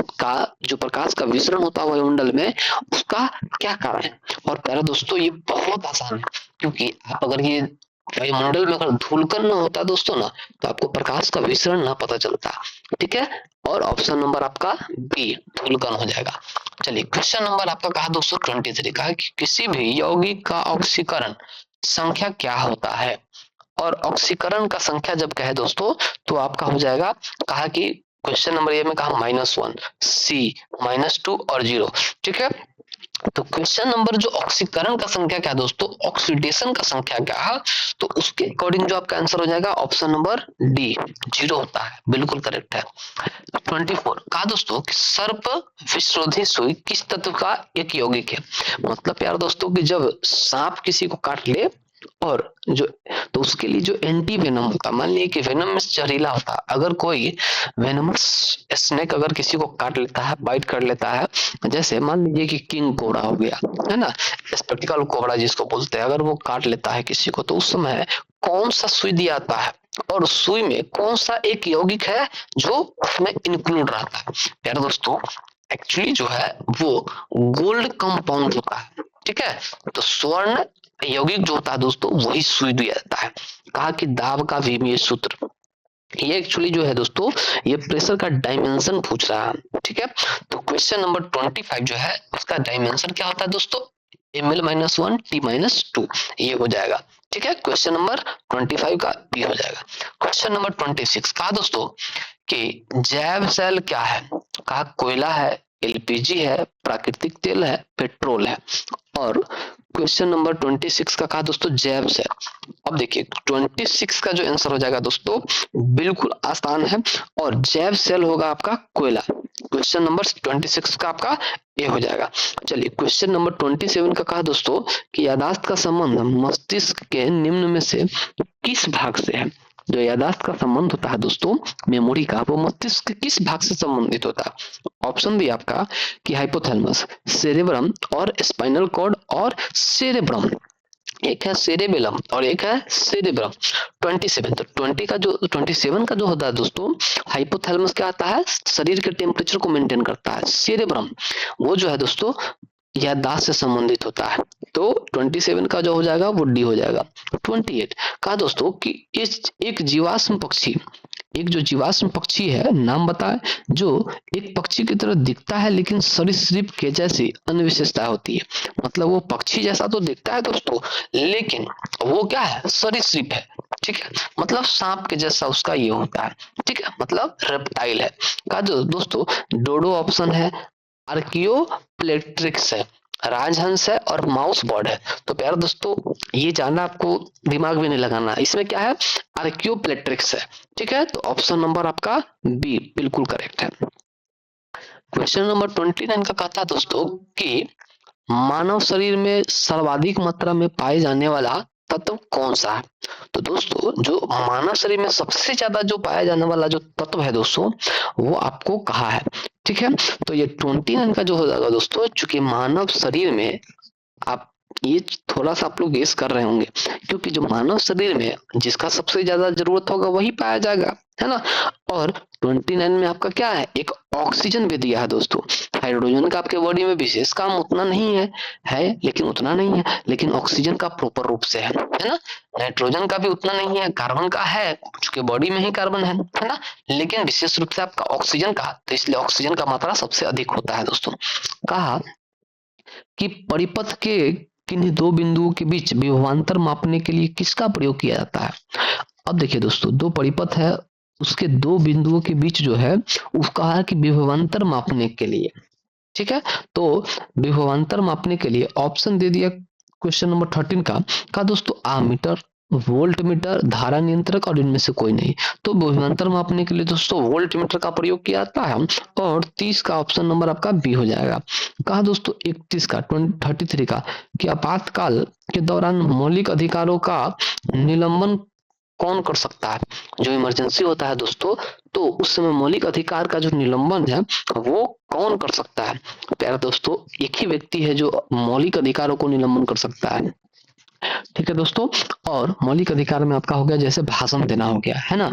Speaker 1: का विसरण होता है वायुमंडल में, उसका क्या कारण है। और प्यारे दोस्तों ये बहुत आसान है, क्योंकि आप अगर ये वायुमंडल में अगर धूलकण ना होता दोस्तों ना, तो आपको प्रकाश का विसरण ना पता चलता। ठीक है, और ऑप्शन नंबर आपका बी धूलकण हो जाएगा। चलिए क्वेश्चन नंबर आपका कहा 223, कहा कि किसी भी यौगिक का ऑक्सीकरण संख्या क्या होता है। और ऑक्सीकरण का संख्या जब कहे दोस्तों, तो आपका हो जाएगा, कहा कि क्वेश्चन नंबर ए में कहा -1, सी -2 और 0। ठीक है, तो क्वेश्चन नंबर जो ऑक्सीकरण का संख्या क्या है दोस्तों, ऑक्सीडेशन का संख्या क्या है, तो उसके अकॉर्डिंग जो आपका आंसर हो जाएगा ऑप्शन नंबर डी 0 होता है, बिल्कुल करेक्ट है। 24 कहा दोस्तों कि सर्प विषरोधी सुई किस तत्व का एक यौगिक है। मतलब यार दोस्तों कि जब सांप किसी को काट ले और जो, तो उसके लिए जो एंटी वेनम होता है, मान लीजिए कि वेनम में जहरीला होता है, अगर कोई वेनमस स्नेक अगर किसी को काट लेता है, बाइट कर लेता है, जैसे मान लीजिए कि किंग कोबरा हो गया, है ना, स्पेक्टिकल कोबरा जिसको बोलते हैं, अगर वो काट लेता है किसी को, तो उस समय कौन सा सुई दिया आता है और सुई में कौन सा एक यौगिक है जो उसमें इंक्लूड रहता है। यार दोस्तों एक्चुअली जो है वो गोल्ड कंपाउंड होता है, ठीक है, तो स्वर्ण यौगिक जो होता है दोस्तों वही सुई दिया जाता है। कहा कि दाब का विमीय सूत्र, ये एक्चुअली जो है दोस्तों ये प्रेशर का डायमेंशन पूछ रहा है, ठीक है। तो क्वेश्चन नंबर 25 जो है उसका डायमेंशन क्या होता है दोस्तों, ml-1 t-2, ये हो जाएगा, ठीक है। क्वेश्चन नंबर 25 का बी हो जाएगा। क्वेश्चन नंबर 26 कहा दोस्तों कि जैव सेल क्या है, कहा कोयला है, एलपीजी है, प्राकृतिक तेल है, पेट्रोल है। और क्वेश्चन नंबर 26 का कहा दोस्तों जैव सेल। अब देखिए 26 का जो आंसर हो जाएगा दोस्तों बिल्कुल आसान है, और जैव सेल होगा आपका कोयला। क्वेश्चन नंबर 26 का आपका ए हो जाएगा। चलिए क्वेश्चन नंबर 27 का कहा दोस्तों कि यादाश्त का संबंध मस्तिष्क के निम्न में से किस भाग से है। जो यादाश्त का संबंध होता है दोस्तों मेमोरी का, वो मस्तिष्क के किस भाग से संबंधित होता है। ऑप्शन दी आपका कि हाइपोथैलेमस, सेरेब्रम और स्पाइनल कॉर्ड और सेरेब्रम। एक है सेरेबेलम और एक है सेरेब्रम। 27, तो 27 का जो होता है दोस्तों हाइपोथैलेमस क्या आता है, शरीर के टेम्परेचर को मेंटेन करता है। सेरेब्रम वो जो है दोस्तों याददाश्त से संबंधित होता है। तो 27 का जो हो जाएगा वो डी हो जाएगा। 28 कहा दोस्तों कि इस एक जीवाश्म पक्षी, एक जो जीवाश्म पक्षी है नाम बताए, जो एक पक्षी की तरह दिखता है लेकिन सरीसृप के जैसी अन्य विशेषता होती है। मतलब वो पक्षी जैसा तो दिखता है दोस्तों, लेकिन वो क्या है, सरीसृप है, ठीक है, मतलब सांप के जैसा उसका ये होता है, ठीक है, मतलब रेप्टाइल है। का जो दोस्तों डोडो ऑप्शन है, आर्कियोप्लेट्रिक्स है, राजहंस है और माउस बर्ड है। तो प्यारे दोस्तों ये जानना आपको दिमाग में नहीं लगाना, इसमें क्या है, आर्कियोप्लेट्रिक्स है, ठीक है। तो ऑप्शन नंबर आपका बी बिल्कुल करेक्ट है। क्वेश्चन नंबर 29 का कहता है दोस्तों कि मानव शरीर में सर्वाधिक मात्रा में पाए जाने वाला तत्व कौन सा है। तो दोस्तों जो मानव शरीर में सबसे ज्यादा जो पाया जाने वाला जो तत्व है दोस्तों वो आपको कहा है, ठीक है। तो ये 29 का जो हो जाएगा दोस्तों, चूंकि मानव शरीर में आप ये थोड़ा सा आप लोग गेस कर रहे होंगे, क्योंकि जो मानव शरीर में जिसका सबसे ज्यादा जरूरत होगा वही पाया जाएगा, है ना। और 29 में आपका क्या है, एक ऑक्सीजन भी दिया है दोस्तों। हाइड्रोजन का आपके बॉडी में विशेष काम उतना नहीं है लेकिन उतना नहीं है, लेकिन ऑक्सीजन का प्रॉपर रूप से है ना। नाइट्रोजन का भी उतना नहीं है, कार्बन का है क्योंकि बॉडी में ही कार्बन है ना, लेकिन विशेष रूप से आपका ऑक्सीजन का, तो इसलिए ऑक्सीजन का मात्रा सबसे अधिक होता है दोस्तों। कहा कि परिपथ के किन्हीं दो बिंदुओं के बीच विभवांतर मापने के लिए किसका प्रयोग किया जाता है। अब देखिए दोस्तों दो परिपथ है, उसके दो बिंदुओं के बीच जो है उसका है कि विभवांतर मापने के लिए, ठीक है। तो विभवांतर मापने के लिए ऑप्शन दे दिया क्वेश्चन नंबर 13 का दोस्तों आमीटर, वोल्ट मीटर, धारा नियंत्रक और इनमें से कोई नहीं। तो विभवांतर मापने के लिए दोस्तों वोल्ट मीटर का प्रयोग किया जाता है, और 30 का ऑप्शन नंबर आपका बी हो जाएगा। कहा दोस्तों 31 का 33 का कि आपातकाल के दौरान मौलिक अधिकारों का निलंबन कौन कर सकता है। जो इमरजेंसी होता है दोस्तों, तो उस समय मौलिक अधिकार का जो निलंबन है वो कौन कर सकता है। प्यारे दोस्तों एक ही व्यक्ति है जो मौलिक अधिकारों को निलंबन कर सकता है, ठीक है दोस्तों। और मौलिक अधिकार में आपका हो गया जैसे भाषण देना हो गया, है ना,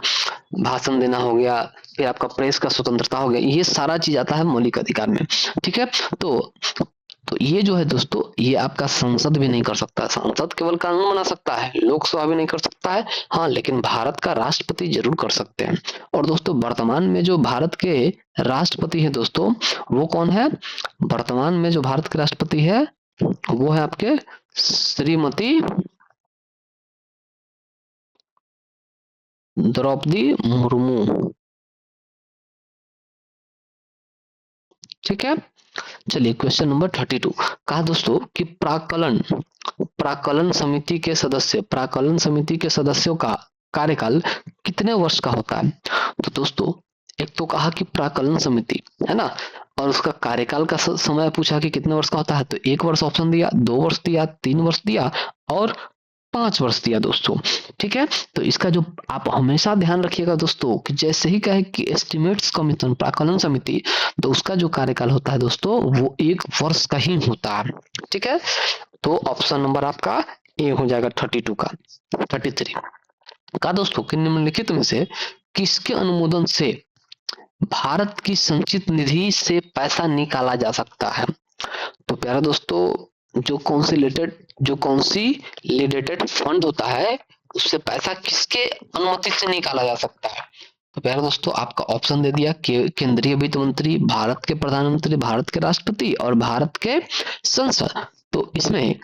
Speaker 1: भाषण देना हो गया, फिर आपका प्रेस का स्वतंत्रता हो गया, ये सारा चीज आता है मौलिक अधिकार में, ठीक है। तो ये जो है दोस्तों ये आपका संसद भी नहीं कर सकता, संसद केवल कानून बना सकता है, लोकसभा भी नहीं कर सकता है, हाँ लेकिन भारत का राष्ट्रपति जरूर कर सकते हैं। और दोस्तों वर्तमान में जो भारत के राष्ट्रपति है दोस्तों वो कौन है, वर्तमान में जो भारत के राष्ट्रपति है वो है आपके श्रीमती द्रौपदी मुर्मू, ठीक है। चलिए क्वेश्चन नंबर 32 कहा दोस्तों कि प्राकलन समिति के सदस्यों का कार्यकाल कितने वर्ष का होता है? तो दोस्तों एक तो कहा कि प्राकलन समिति है ना, और उसका कार्यकाल का समय पूछा कि कितने वर्ष का होता है, तो 1 वर्ष ऑप्शन दिया, 2 वर्ष दिया, 3 वर्ष दिया और 5 वर्ष दिया दोस्तों। ठीक है, तो इसका जो आप हमेशा ध्यान रखिएगा दोस्तों कि जैसे ही कहे कि एस्टिमेट्स कमीशन प्राकलन समिति, तो उसका जो कार्यकाल होता है दोस्तों वो 1 वर्ष का ही होता है। ठीक है, तो ऑप्शन नंबर आपका ए हो जाएगा 32 का। 33 का दोस्तों कि निम्नलिखित में से किसके अनुमोदन से भारत की संचित निधि से पैसा निकाला जा सकता है? तो प्यारा दोस्तों जो कंसिलिडेटेड फंड होता है उससे पैसा किसके अनुमति से निकाला जा सकता है? तो प्यारे दोस्तों आपका ऑप्शन दे दिया केंद्रीय वित्त मंत्री, भारत के प्रधानमंत्री, भारत के राष्ट्रपति और भारत के संसद। तो इसमें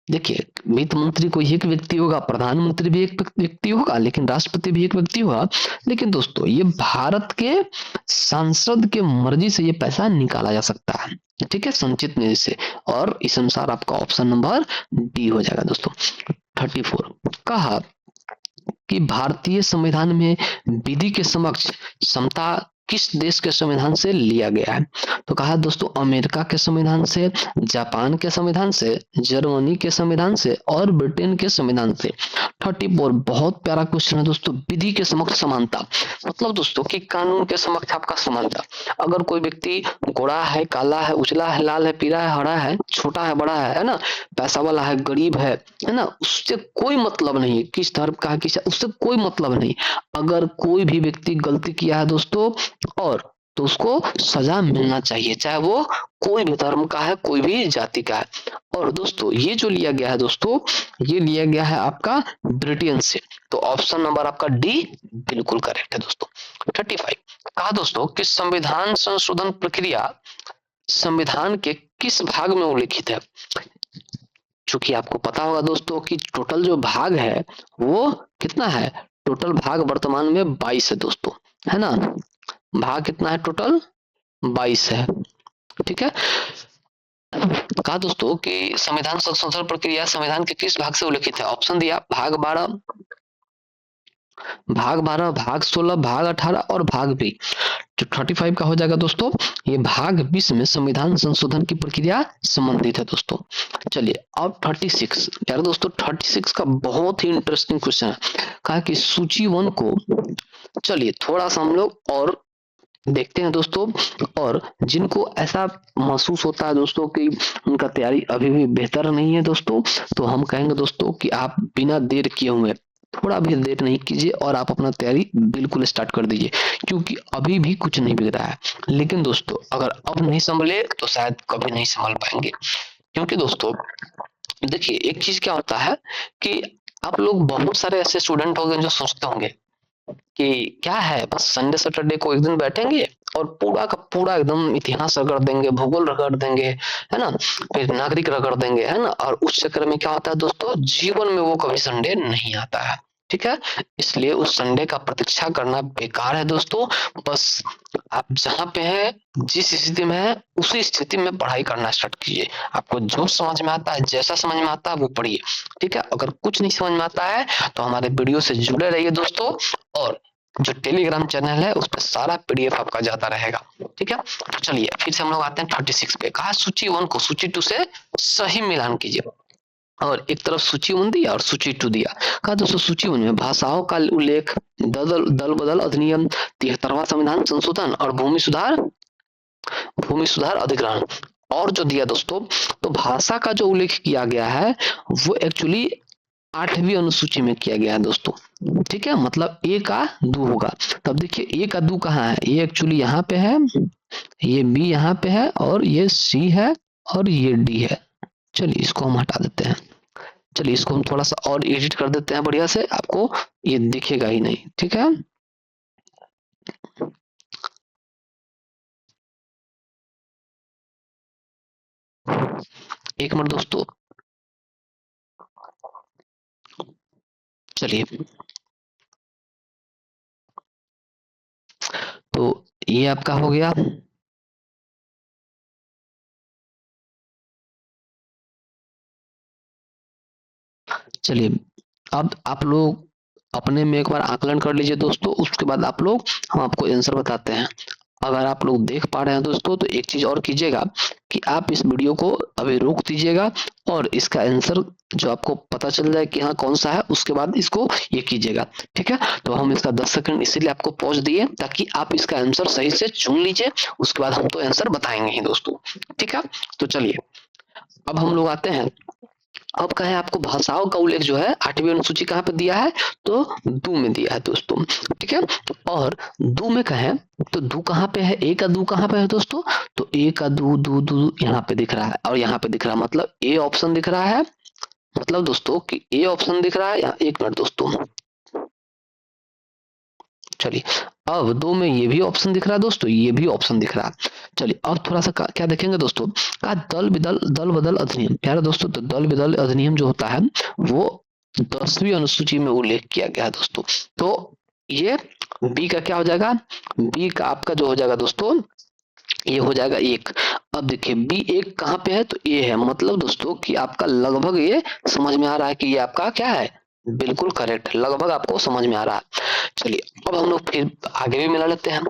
Speaker 1: देखिए वित्त मंत्री कोई एक व्यक्ति होगा, प्रधानमंत्री भी एक व्यक्ति होगा, लेकिन राष्ट्रपति भी एक व्यक्ति होगा, लेकिन दोस्तों ये भारत के सांसद के मर्जी से ये पैसा निकाला जा सकता है। ठीक है, संचित निधि से, और इस अनुसार आपका ऑप्शन नंबर डी हो जाएगा दोस्तों। 34 कहा कि भारतीय संविधान में विधि के समक्ष समता किस देश के संविधान से लिया गया है? तो कहा दोस्तों अमेरिका के संविधान से, जापान के संविधान से, जर्मनी के संविधान से और ब्रिटेन के संविधान से। 34 बहुत प्यारा क्वेश्चन है दोस्तों। विधि के समक्ष समानता मतलब दोस्तों कि कानून के समक्ष आपका समानता। अगर कोई व्यक्ति गोरा है, काला है, उजला है, लाल है, पीला है, हरा है, छोटा है, बड़ा है ना, पैसा वाला है, गरीब है ना, उससे कोई मतलब नहीं है, किस धर्म का है, किस, उससे कोई मतलब नहीं। अगर कोई भी व्यक्ति गलती किया है दोस्तों और तो उसको सजा मिलना चाहिए, चाहे वो कोई भी धर्म का है, कोई भी जाति का है। और दोस्तों ये जो लिया गया है दोस्तों, ये लिया गया है आपका ब्रिटेन से। तो ऑप्शन नंबर आपका डी बिल्कुल करेक्ट है दोस्तों। 35 कहा दोस्तों कि संविधान संशोधन प्रक्रिया संविधान के किस भाग में उल्लिखित है? चूंकि आपको पता होगा दोस्तों कि टोटल जो भाग है वो कितना है, टोटल भाग वर्तमान में 22 है दोस्तों, है ना, भाग कितना है, टोटल 22 है। ठीक है, कहा दोस्तों कि संविधान संशोधन प्रक्रिया संविधान के किस भाग से उल्लिखित है? ऑप्शन दिया भाग 12, भाग 16, भाग 18 और भाग 20। जो 35 का हो जाएगा दोस्तों, ये भाग 20 में संविधान संशोधन की प्रक्रिया संबंधित है दोस्तों। चलिए अब 36 यार दोस्तों, 36 का बहुत ही इंटरेस्टिंग क्वेश्चन है। कहा कि सूची 1 को, चलिए थोड़ा सा हम लोग और देखते हैं दोस्तों, और जिनको ऐसा महसूस होता है दोस्तों कि उनका तैयारी अभी भी बेहतर नहीं है दोस्तों, तो हम कहेंगे दोस्तों कि आप बिना देर किए हुए थोड़ा भी देर नहीं कीजिए और आप अपना तैयारी बिल्कुल स्टार्ट कर दीजिए, क्योंकि अभी भी कुछ नहीं बिगड़ा है। लेकिन दोस्तों अगर अब नहीं संभले तो शायद कभी नहीं संभल पाएंगे, क्योंकि दोस्तों देखिए एक चीज क्या होता है कि आप लोग बहुत सारे ऐसे स्टूडेंट होंगे जो सोचते होंगे कि क्या है, बस संडे सैटरडे को एक दिन बैठेंगे और पूरा का पूरा एकदम इतिहास रगड़ देंगे, भूगोल रगड़ देंगे, है ना, फिर नागरिक रगड़ देंगे, है ना, और उस चक्कर में क्या होता है दोस्तों, जीवन में वो कभी संडे नहीं आता है। ठीक है, इसलिए उस संडे का प्रतीक्षा करना बेकार है दोस्तों। बस आप जहाँ पे हैं, जिस स्थिति में है, उसी स्थिति में पढ़ाई करना स्टार्ट कीजिए। आपको जो समझ में आता है, जैसा समझ में आता है वो पढ़िए। ठीक है, अगर कुछ नहीं समझ में आता है तो हमारे वीडियो से जुड़े रहिए दोस्तों, और जो टेलीग्राम चैनल है उस पर सारा पीडीएफ आपका जाता रहेगा। ठीक है, तो चलिए फिर से हम लोग आते हैं 36 पे। कहा सूची 1 को सूची 2 से सही मिलान कीजिए, और एक तरफ सूची 1 दिया और सूची 2 दिया। कहा दोस्तों सूची 1 में भाषाओं का उल्लेख, दल बदल अधिनियम, 73वां संविधान संशोधन और भूमि सुधार अधिग्रहण। और जो दिया दोस्तों, तो भाषा का जो उल्लेख किया गया है वो एक्चुअली 8वीं अनुसूची में किया गया है दोस्तों। ठीक है, मतलब ए का दू होगा। तब देखिए ए का दू कहाँ है, ये एक्चुअली यहाँ पे है, ये बी यहाँ पे है और ये सी है और ये डी है। चलिए इसको हम हटा देते हैं। चलिए इसको हम थोड़ा सा और एडिट कर देते हैं बढ़िया से, आपको ये दिखेगा ही नहीं। ठीक है, एक मिनट दोस्तों। चलिए तो ये आपका हो गया। चलिए अब आप लोग अपने में एक बार आकलन कर लीजिए दोस्तों, उसके बाद आप लोग हम आपको आंसर बताते हैं। अगर आप लोग देख पा रहे हैं दोस्तों तो एक चीज और कीजिएगा कि आप इस वीडियो को अभी रोक दीजिएगा और इसका आंसर जो आपको पता चल जाए कि हाँ कौन सा है, उसके बाद इसको ये कीजिएगा। ठीक है, तो हम इसका 10 सेकंड इसीलिए आपको पॉज दिए ताकि आप इसका आंसर सही से चुन लीजिए, उसके बाद हम तो आंसर बताएंगे ही दोस्तों। ठीक है, तो चलिए अब हम लोग आते हैं। अब कहे आपको भाषाओं का उल्लेख जो है 8वीं अनुसूची कहाँ पे दिया है, तो दू में दिया है दोस्तों। ठीक है, और दू में कहें तो दू कहाँ पे है, ए का दू कहाँ पे है दोस्तों, तो ए का दू दू दू यहाँ पे दिख रहा है और यहाँ पे दिख रहा है, मतलब ए ऑप्शन दिख रहा है, मतलब दोस्तों कि ए ऑप्शन दिख रहा है यहाँ। एक मिनट दोस्तों, चलिए अब दो में ये भी ऑप्शन दिख रहा है दोस्तों, ये भी ऑप्शन दिख रहा है। चलिए अब थोड़ा सा क्या देखेंगे दोस्तों, का दल बदल अधिनियम। प्यारे दोस्तों, तो दल बदल अधिनियम जो होता है वो 10वीं अनुसूची में उल्लेख किया गया है दोस्तों। तो ये बी का क्या हो जाएगा, बी का आपका जो हो जाएगा दोस्तों, ये हो जाएगा एक। अब देखिए बी एक कहाँ पे है, तो ए है, मतलब दोस्तों कि आपका लगभग ये समझ में आ रहा है कि ये आपका क्या है, बिल्कुल करेक्ट है, लगभग आपको समझ में आ रहा है। चलिए अब हम लोग फिर आगे भी मिला लेते हैं।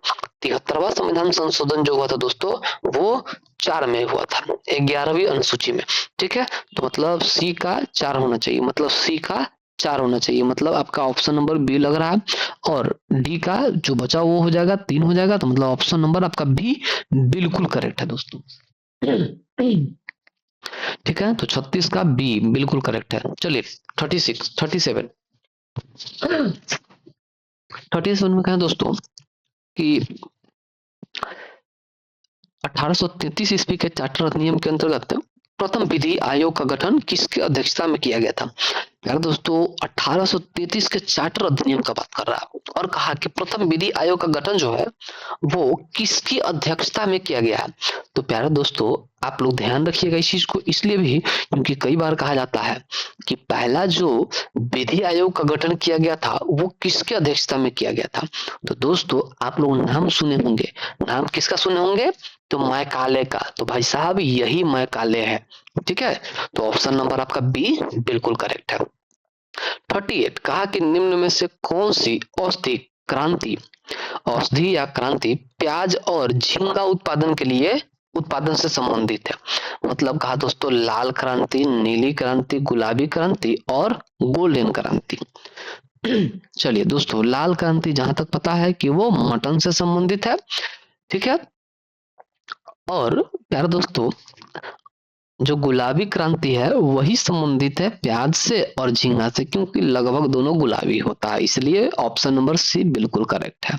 Speaker 1: 73वां संविधान संशोधन जो हुआ था दोस्तों वो 4 में हुआ था, 11वीं अनुसूची में। ठीक है, तो मतलब सी का 4 होना चाहिए, मतलब सी का 4 होना चाहिए, मतलब आपका ऑप्शन नंबर बी लग रहा है। और डी का जो बचा वो हो जाएगा 3 हो जाएगा, तो मतलब ऑप्शन नंबर आपका बी बिल्कुल करेक्ट है दोस्तों। ठीक है, तो 36 का बी बिल्कुल करेक्ट है। चलिए 37 में कहें दोस्तों कि 1833 ईस्वी के चार्टर अधिनियम के अंतर्गत प्रथम विधि आयोग का गठन किसकी अध्यक्षता में किया गया था। यार दोस्तों 1833 के चार्टर अधिनियम का बात कर रहा है और कहा कि प्रथम विधि आयोग का गठन जो है वो किसकी अध्यक्षता में किया गया है। तो प्यारे दोस्तों आप लोग ध्यान रखिएगा इस चीज को, इसलिए भी क्योंकि कई बार कहा जाता है कि पहला जो विधि आयोग का गठन किया गया था वो किसकी अध्यक्षता में किया गया था। तो दोस्तों आप लोग नाम सुने होंगे, नाम किसका सुने होंगे, तो मैकाले का। तो भाई साहब यही मैकाले है। ठीक है, तो ऑप्शन नंबर आपका बी बिल्कुल करेक्ट है। 38 कहा कि निम्न में से कौन सी औषधि या क्रांति प्याज और झींगा उत्पादन के लिए उत्पादन से संबंधित है। मतलब कहा दोस्तों लाल क्रांति, नीली क्रांति, गुलाबी क्रांति और गोल्डन क्रांति। चलिए दोस्तों लाल क्रांति जहां तक पता है कि वो मटन से संबंधित है। ठीक है, और प्यारे दोस्तों जो गुलाबी क्रांति है वही संबंधित है प्याज से और झींगा से, क्योंकि लगभग दोनों गुलाबी होता है, इसलिए ऑप्शन नंबर सी बिल्कुल करेक्ट है।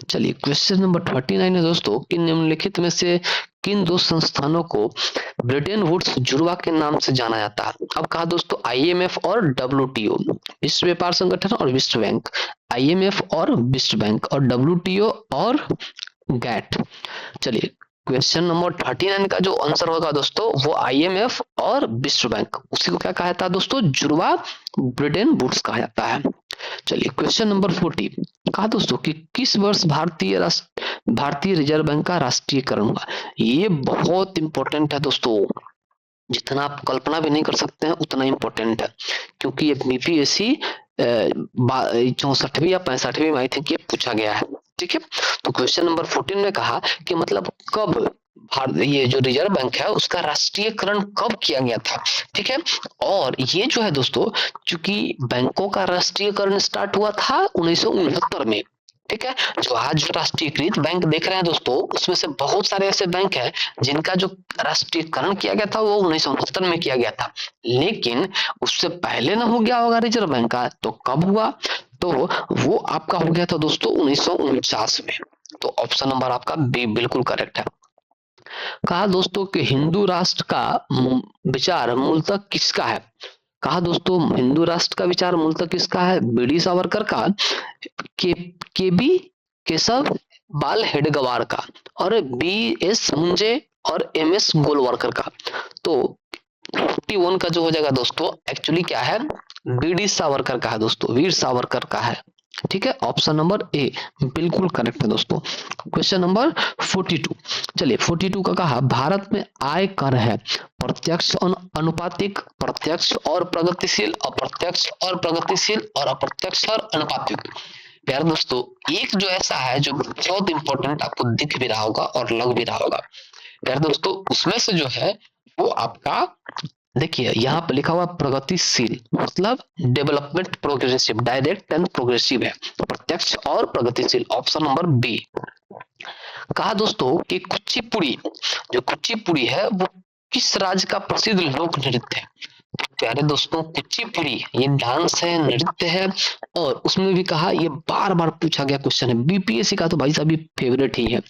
Speaker 1: चलिए क्वेश्चन नंबर 39 है दोस्तों कि निम्नलिखित में से किन दो संस्थानों को ब्रिटेन वुड्स जुड़वा के नाम से जाना जाता है। अब कहा दोस्तों आईएमएफ और डब्ल्यूटीओ, विश्व व्यापार संगठन और विश्व बैंक, आईएमएफ और विश्व बैंक, और डब्ल्यूटीओ और गैट। चलिए क्वेश्चन नंबर 39 का जो आंसर होगा दोस्तों वो आईएमएफ और विश्व बैंक, उसी को क्या कहा जाता है दोस्तों, जुड़वा ब्रिटेन वुड्स कहा जाता है। चलिए क्वेश्चन नंबर 40 कहा दोस्तों कि किस वर्ष भारतीय रिजर्व बैंक का राष्ट्रीयकरण हुआ। ये बहुत इंपॉर्टेंट है दोस्तों, जितना आप कल्पना भी नहीं कर सकते हैं उतना इंपॉर्टेंट है, क्योंकि ये बीपीएससी 64वीं या 65वीं में आई थिंक ये पूछा गया है। ठीक है, तो क्वेश्चन नंबर 14 में कहा कि मतलब कब ये जो रिजर्व बैंक है उसका राष्ट्रीयकरण कब किया गया था। ठीक है, और ये जो है दोस्तों चूंकि बैंकों का राष्ट्रीयकरण स्टार्ट हुआ था 1969 में। ठीक है, जो आज जो राष्ट्रीयकृत बैंक देख रहे हैं दोस्तों उसमें से बहुत सारे ऐसे बैंक हैं जिनका जो राष्ट्रीयकरण किया गया था वो 1969 में किया गया था, लेकिन उससे पहले ना हो गया होगा रिजर्व बैंक का, तो कब हुआ, तो वो आपका हो गया था दोस्तों 1949 में। तो ऑप्शन नंबर आपका बी बिल्कुल करेक्ट है। कहा दोस्तों कि हिंदू राष्ट्र का विचार मूलतः किसका है। कहा दोस्तों हिंदू राष्ट्र का विचार मूलतः किसका है, बीडी सावरकर का, के बी केशव बाल हेडगवार का, और बी एस मुंजे और एम एस गोलवरकर का। तो 51 का जो हो जाएगा दोस्तों एक्चुअली क्या है, बीडी सावरकर का है दोस्तों, वीर सावरकर का है। ठीक है, ऑप्शन नंबर ए बिल्कुल करेक्ट है दोस्तों। क्वेश्चन नंबर 42, चलिए 42 का कहा भारत में आय कर है प्रत्यक्ष अनुपातिक, प्रत्यक्ष और प्रगतिशील, अप्रत्यक्ष और प्रगतिशील, और अप्रत्यक्ष और अनुपातिक। प्यारे दोस्तों, एक जो ऐसा है जो बहुत इंपॉर्टेंट आपको दिख भी रहा होगा और लग भी रहा होगा प्यारे दोस्तों, उसमें से जो है वो आपका देखिए यहाँ पे लिखा हुआ प्रगतिशील मतलब development progressive, direct and progressive है, तो प्रत्यक्ष और प्रगतिशील, ऑप्शन नंबर बी। कहा दोस्तों कि कुचिपुड़ी, जो कुचिपुड़ी है वो किस राज्य का प्रसिद्ध लोक नृत्य है। प्यारे दोस्तों, कुचिपुड़ी ये डांस है, नृत्य है, और उसमें भी कहा, ये बार बार पूछा गया क्वेश्चन है, बीपीएससी का तो भाई साहब ये फेवरेट ही है।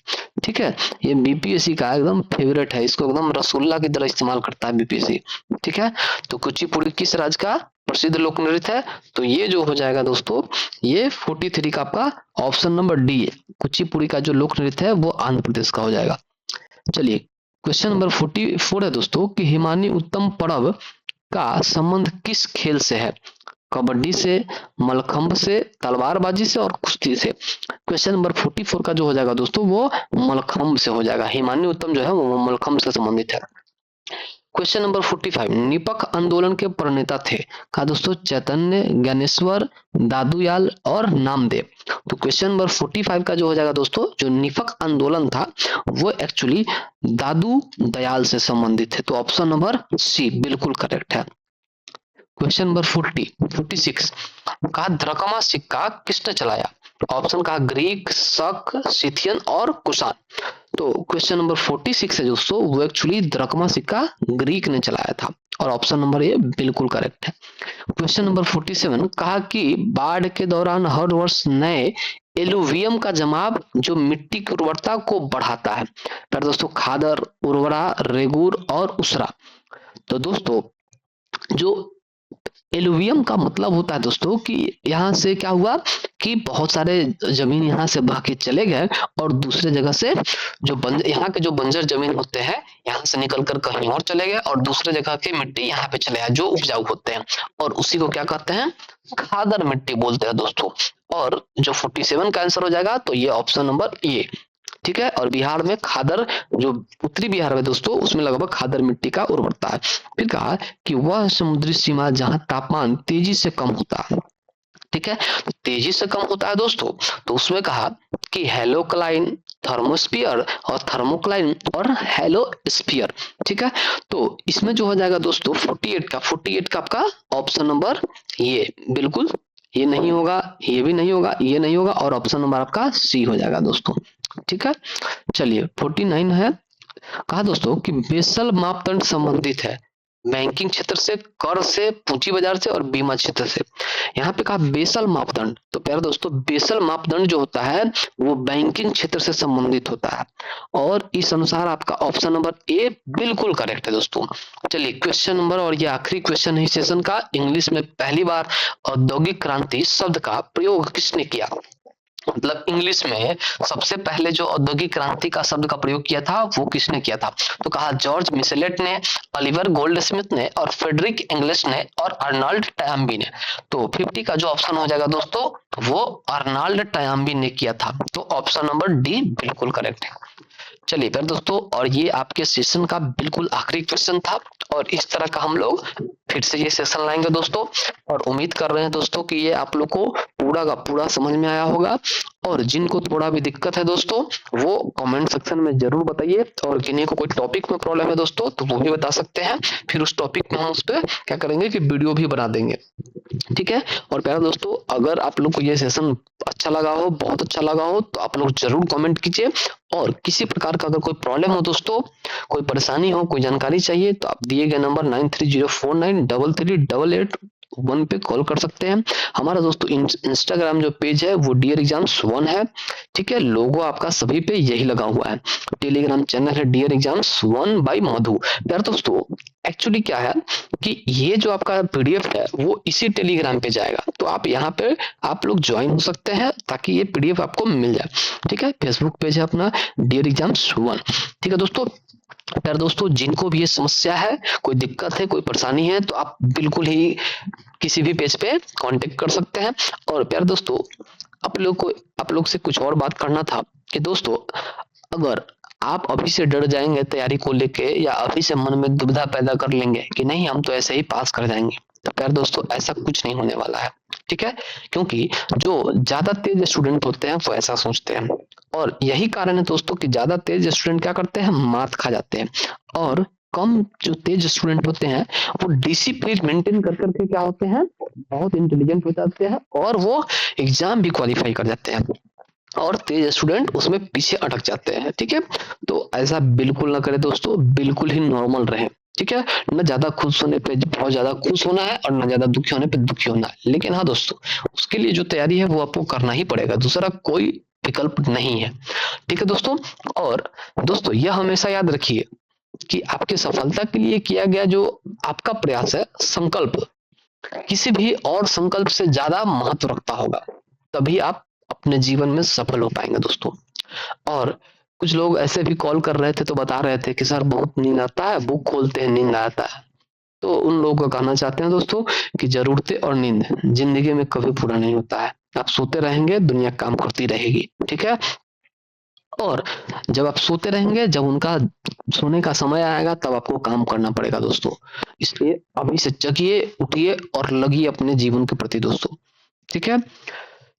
Speaker 1: ठीक है, ये बीपीएससी का एकदम फेवरेट है, इसको एकदम रसगुल्ला की तरह इस्तेमाल करता है बीपीएससी। ठीक है, तो कुचिपुड़ी किस राज्य का प्रसिद्ध लोक नृत्य है, तो ये जो हो जाएगा दोस्तों, ये 43 का आपका ऑप्शन नंबर डी है। कुचिपुड़ी का जो लोक नृत्य है वो आंध्र प्रदेश का हो जाएगा। चलिए क्वेश्चन नंबर 44 है दोस्तों कि हिमानी उत्तम पर्व का संबंध किस खेल से है, कबड्डी से, मलखंभ से, तलवारबाजी से और कुश्ती से। क्वेश्चन नंबर 44 का जो हो जाएगा दोस्तों वो मलखंभ से हो जाएगा, हिमानी उत्तम जो है वो मलखंभ से संबंधित है। क्वेश्चन नंबर 45, निपख आंदोलन के प्रणेता थे, कहा दोस्तों चैतन्य, ज्ञानेश्वर, दादूयाल और नामदेव। तो क्वेश्चन नंबर 45 का जो हो जाएगा दोस्तों, जो निपख आंदोलन था वो एक्चुअली दादू दयाल से संबंधित है, तो ऑप्शन नंबर सी बिल्कुल करेक्ट है। क्वेश्चन नंबर 46, कहा द्रकमा सिक्का किसने चलाया, ऑप्शन कहा ग्रीक, शक, सिथियन और कुषाण। तो क्वेश्चन नंबर 46 है दोस्तों, वो एक्चुअली द्रकमा सिक्का ग्रीक ने चलाया था, और ऑप्शन नंबर ए बिल्कुल करेक्ट है। क्वेश्चन नंबर 47, कहा कि बाढ़ के दौरान हर वर्ष नए एलुवियम का जमाव जो मिट्टी की उर्वरता को बढ़ाता है, पर दोस्तों खादर, उर्वरा, रेगुर और उसरा। तो दोस्तों जो एलुवियम का मतलब होता है दोस्तों कि यहाँ से क्या हुआ कि बहुत सारे जमीन यहाँ से बह के चले गए और दूसरे जगह से जो यहाँ के जो बंजर जमीन होते हैं यहाँ से निकल कर कहीं और चले गए और दूसरे जगह की मिट्टी यहाँ पे चले आए जो उपजाऊ होते हैं, और उसी को क्या कहते हैं, खादर मिट्टी बोलते हैं दोस्तों। और जो 47 का आंसर हो जाएगा तो ये ऑप्शन नंबर ए। ठीक है, और बिहार में खादर, जो उत्तरी बिहार में दोस्तों उसमें लगभग खादर मिट्टी का उर्वरता है। फिर कहा कि वह समुद्री सीमा जहां तापमान तेजी से कम होता है, ठीक है, तो तेजी से कम होता है दोस्तों, तो उसमें कहा कि हेलोक्लाइन, थर्मोस्फियर और थर्मोक्लाइन और हेलोस्फियर। ठीक है, तो इसमें जो हो जाएगा दोस्तों 48 का आपका ऑप्शन नंबर ये बिल्कुल, ये नहीं होगा, ये भी नहीं होगा, ये नहीं होगा, और ऑप्शन नंबर आपका सी हो जाएगा दोस्तों। ठीक है, चलिए 49 है, कहा दोस्तों कि बेसल मापदंड संबंधित है बैंकिंग क्षेत्र से, कर से, पूंजी बाजार से और बीमा क्षेत्र से। यहाँ पे कहा बेसल मापदंड, तो प्यारे दोस्तों बेसल मापदंड जो होता है वो बैंकिंग क्षेत्र से संबंधित होता है, और इस अनुसार आपका ऑप्शन नंबर ए बिल्कुल करेक्ट है दोस्तों। चलिए क्वेश्चन नंबर, और ये आखिरी क्वेश्चन है सेशन का, इंग्लिश में पहली बार औद्योगिक क्रांति शब्द का प्रयोग किसने किया, मतलब इंग्लिश में सबसे पहले जो औद्योगिक क्रांति का शब्द का प्रयोग किया था वो किसने किया था, तो कहा जॉर्ज मिशेलेट ने, ओलिवर गोल्डस्मिथ ने, और फ्रेडरिक एंगल्स ने, और अर्नाल्ड टयाम्बी ने। तो 50 का जो ऑप्शन हो जाएगा दोस्तों वो अर्नाल्ड टयाम्बी ने किया था, तो ऑप्शन नंबर डी बिल्कुल करेक्ट है। चलिए फिर दोस्तों, और ये आपके सेशन का बिल्कुल आखिरी क्वेश्चन था, और इस तरह का हम लोग फिर से ये सेशन लाएंगे दोस्तों, और उम्मीद कर रहे हैं दोस्तों कि ये आप लोग को पूरा का पूरा समझ में आया होगा, और जिनको थोड़ा भी दिक्कत है दोस्तों वो कमेंट सेक्शन में जरूर बताइए, और जिन्हें को कोई टॉपिक में प्रॉब्लम है दोस्तों तो वो भी बता सकते हैं, फिर उस टॉपिक में हम उस पर क्या करेंगे कि वीडियो भी बना देंगे। ठीक है, और प्यारे दोस्तों अगर आप लोग को ये सेशन अच्छा लगा हो, बहुत अच्छा लगा हो, तो आप लोग जरूर कमेंट कीजिए, और किसी प्रकार का अगर कोई प्रॉब्लम हो दोस्तों, कोई परेशानी हो, कोई जानकारी चाहिए, तो आप दिए गए नंबर 9304933881 पे कॉल कर सकते हैं। हमारा दोस्तों इंस्टाग्राम जो पेज है वो डियर एग्जाम्स 1 है, ठीक है, लोगो आपका सभी पे यही लगा हुआ है। टेलीग्राम चैनल है डियर एग्जाम्स 1 बाय मधु। यार दोस्तों एक्चुअली क्या है कि ये जो आपका पीडीएफ है वो इसी टेलीग्राम पे जाएगा, तो आप यहाँ पे आप लोग ज्वाइन हो सकते हैं ताकि ये पीडीएफ आपको मिल जाए। ठीक है, फेसबुक पेज है अपना डियर एग्जाम्स 1। ठीक है दोस्तों, प्यारे दोस्तों जिनको भी ये समस्या है, कोई दिक्कत है, कोई परेशानी है, तो आप बिल्कुल ही किसी भी पेज पे कांटेक्ट कर सकते हैं। और प्यारे दोस्तों आप लोग से कुछ और बात करना था कि दोस्तों, अगर आप अभी से डर जाएंगे तैयारी को लेके, या अभी से मन में दुविधा पैदा कर लेंगे कि नहीं हम तो ऐसे ही पास कर जाएंगे, तो प्यारे दोस्तों ऐसा कुछ नहीं होने वाला है। ठीक है, क्योंकि जो ज्यादा तेज स्टूडेंट होते हैं वो ऐसा सोचते हैं, और यही कारण है दोस्तों कि ज्यादा तेज स्टूडेंट क्या करते हैं, मात खा जाते हैं। और कम जो तेज स्टूडेंट होते हैं वो डिसिप्लिन मेंटेन कर करके क्या होते हैं, बहुत इंटेलिजेंट हो जाते हैं, और वो एग्जाम भी क्वालिफाई कर जाते हैं, और तेज स्टूडेंट उसमें पीछे अटक जाते हैं। ठीक है, तो ऐसा बिल्कुल ना करें दोस्तों, बिल्कुल ही नॉर्मल रहे। ठीक है, न ज्यादा खुश होने पे बहुत ज्यादा खुश होना है, और न ज्यादा दुखी होने पे दुखी होना है। लेकिन हाँ दोस्तों, उसके लिए जो तैयारी है वो आपको करना ही पड़ेगा, दूसरा कोई विकल्प नहीं है। ठीक है दोस्तों, और दोस्तों यह हमेशा याद रखिए कि आपकी सफलता के लिए किया गया जो आपका प्रयास है, संकल्प किसी भी और संकल्प से ज्यादा महत्व रखता होगा, तभी आप अपने जीवन में सफल हो पाएंगे दोस्तों। और कुछ लोग ऐसे भी कॉल कर रहे थे तो बता रहे थे कि सर बहुत नींद आता है, बुक खोलते हैं नींद आता है। तो उन लोगों को कहना चाहते हैं दोस्तों कि जरूरतें और नींद जिंदगी में कभी पूरा नहीं होता है। आप सोते रहेंगे, दुनिया काम करती रहेगी। ठीक है, और जब आप सोते रहेंगे, जब उनका सोने का समय आएगा तब आपको काम करना पड़ेगा दोस्तों। इसलिए अभी से जगिए, उठिए और लगिए अपने जीवन के प्रति दोस्तों। ठीक है,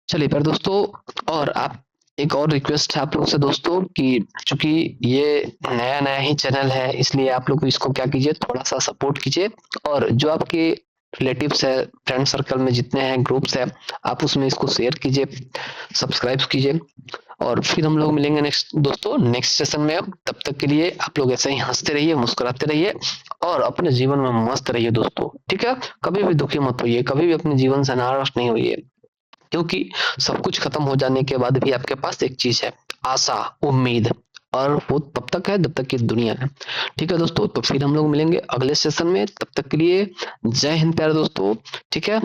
Speaker 1: चलिए पर दोस्तों, और आप, एक और रिक्वेस्ट है आप लोग से दोस्तों कि चूंकि ये नया नया ही चैनल है, इसलिए आप लोग इसको क्या कीजिए, थोड़ा सा सपोर्ट कीजिए, और जो आपके रिलेटिव्स है, फ्रेंड सर्कल में जितने हैं, ग्रुप्स है, आप उसमें इसको शेयर कीजिए, सब्सक्राइब कीजिए। और फिर हम लोग मिलेंगे नेक्स्ट दोस्तों, नेक्स्ट सेशन में। तब तक के लिए आप लोग ऐसे ही हंसते रहिए, मुस्कुराते रहिए, और अपने जीवन में मस्त रहिए दोस्तों। ठीक है, कभी भी दुखी मत होइए, कभी भी अपने जीवन से नाराज नहीं होइए, क्योंकि सब कुछ खत्म हो जाने के बाद भी आपके पास एक चीज है, आशा, उम्मीद, और वो तब तक है जब तक कि दुनिया है। ठीक है दोस्तों, तो फिर हम लोग मिलेंगे अगले सेशन में, तब तक के लिए जय हिंद प्यारे दोस्तों। ठीक है।